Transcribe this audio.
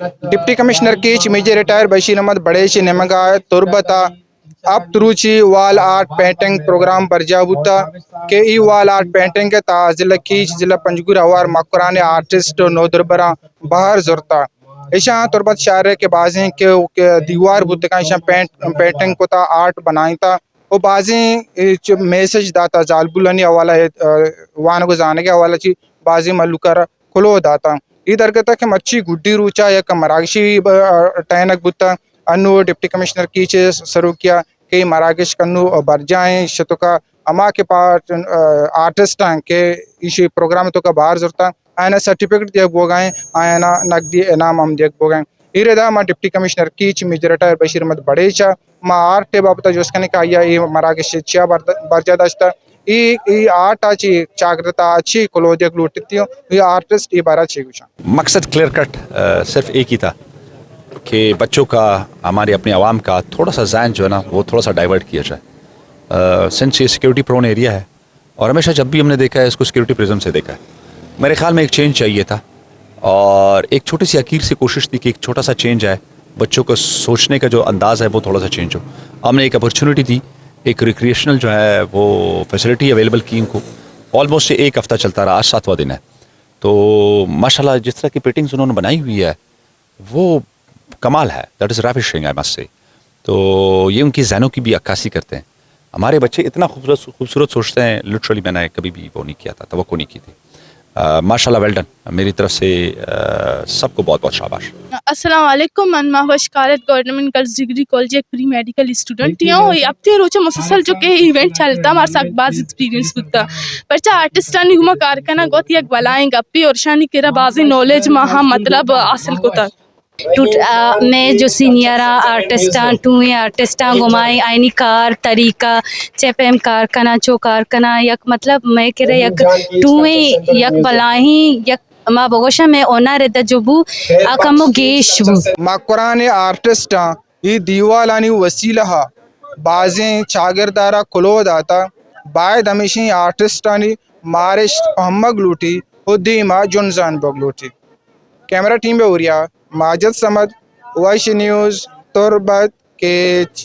Deputy commissioner कीच major retire Bashir Ahmad बड़ेश नमगा तुरबता अब तुरुची वाल आर्ट पेंटिंग प्रोग्राम बरजाबूता के ई वाल आर्ट पेंटिंग के जिला कीच जिला पंजगुर अवार मकुरान आर्टिस्ट नोदरबरा बाहर जुरता ऐशा तुरबत शारे के बाजें के दीवार बुद्ध का पेंटिंग को ता आर्ट बनाई था वो बाजी मैसेज दाता जालबुलनी हवाला वान को जाने के हवाला ची बाजी मल्लुकर खुलो दाता इधर के तक मच्छी गुड्डी रूचा या मरागशी टैनक बुत्ता अनु डिप्टी कमिश्नर कीचे सरू किया के मरागश कन्नु बरजाएं शतुका अमा के पास आर्टिस्ट के इसी प्रोग्राम तो का बाहर जुरता आयना सर्टिफिकेट दिया बोगाएं आयना नकदी इनाम हम दिया बोगाएं इरेदा मा डिप्टी कमिश्नर कीच मेजर बशीर अहमद बड़ेचा मा आर्ट बाबत जोस्कने का या मरागश चिया बरजादाश्ता ई आर्ट आची जागृता अच्छी कोलोदिया ग्लूटियो ये आर्टिस्ट ये बारा चीगुशा मकसद क्लियर कट सिर्फ एक ही था कि बच्चों का हमारे अपने आवाम का थोड़ा सा जहन जो है ना वो थोड़ा सा डाइवर्ट किया जाए। सिंस ये सिक्योरिटी प्रोन एरिया है और हमेशा जब भी हमने देखा है इसको सिक्योरिटी प्रिज्म से देखा है, मेरे ख्याल में एक चेंज चाहिए था और एक छोटी सी अकीर से कोशिश थी कि एक छोटा सा चेंज आए, बच्चों को सोचने का जो अंदाज़ है वो थोड़ा सा चेंज हो। हमने एक अपॉर्चुनिटी दी, एक रिक्रिएशनल जो है वो फैसिलिटी अवेलेबल की इनको। ऑलमोस्ट एक हफ़्ता चलता रहा, आज 7वां दिन है। तो माशाल्लाह जिस तरह की पेंटिंग्स उन्होंने बनाई हुई है वो कमाल है, that is ravishing I must say. तो ये उनकी ज़हनों की भी अक्कासी करते हैं। हमारे बच्चे इतना खूबसूरत सोचते हैं, लिटरली मैंने कभी भी वो नहीं किया था, तवक्को नहीं की थी। माशाल्लाह वेल डन मेरी तरफ से सबको बहुत बहुत शाबाश। अस्सलाम वालेकुम मन माहवश कारत गवर्नमेंट गर्ल्स डिग्री कॉलेज एक प्री मेडिकल स्टूडेंट हूँ। अब ते रोचा मुसलसल जो के इवेंट चलता हमारे साथ बाज एक्सपीरियंस होता परचा आर्टिस्टानी हुमा कारखाना गोत एक बलाएं गप्पी और शानी केरा बाजी नॉलेज महा मतलब हासिल होता। मैं जो सीनियर आर्टिस्ट टूए आर्टिस्ट घुमाई आईनी कार तरीका चेपेम कारखाना चो कारखाना यक मतलब मैं कह रहे यक टूए यक बलाही यक मा बगोशा में ओना रहता जुबू आकमो गेश मकुरान आर्टिस्ट ये दीवालानी वसीला बाजें चागरदारा कुलो दाता बायद हमेशा आर्टिस्टानी मारिश अहमद लूटी उद्दीमा जुनजान बगलूटी। कैमरा टीम में उरिया माजिद समद, वॉइस न्यूज़, तुरबत केच।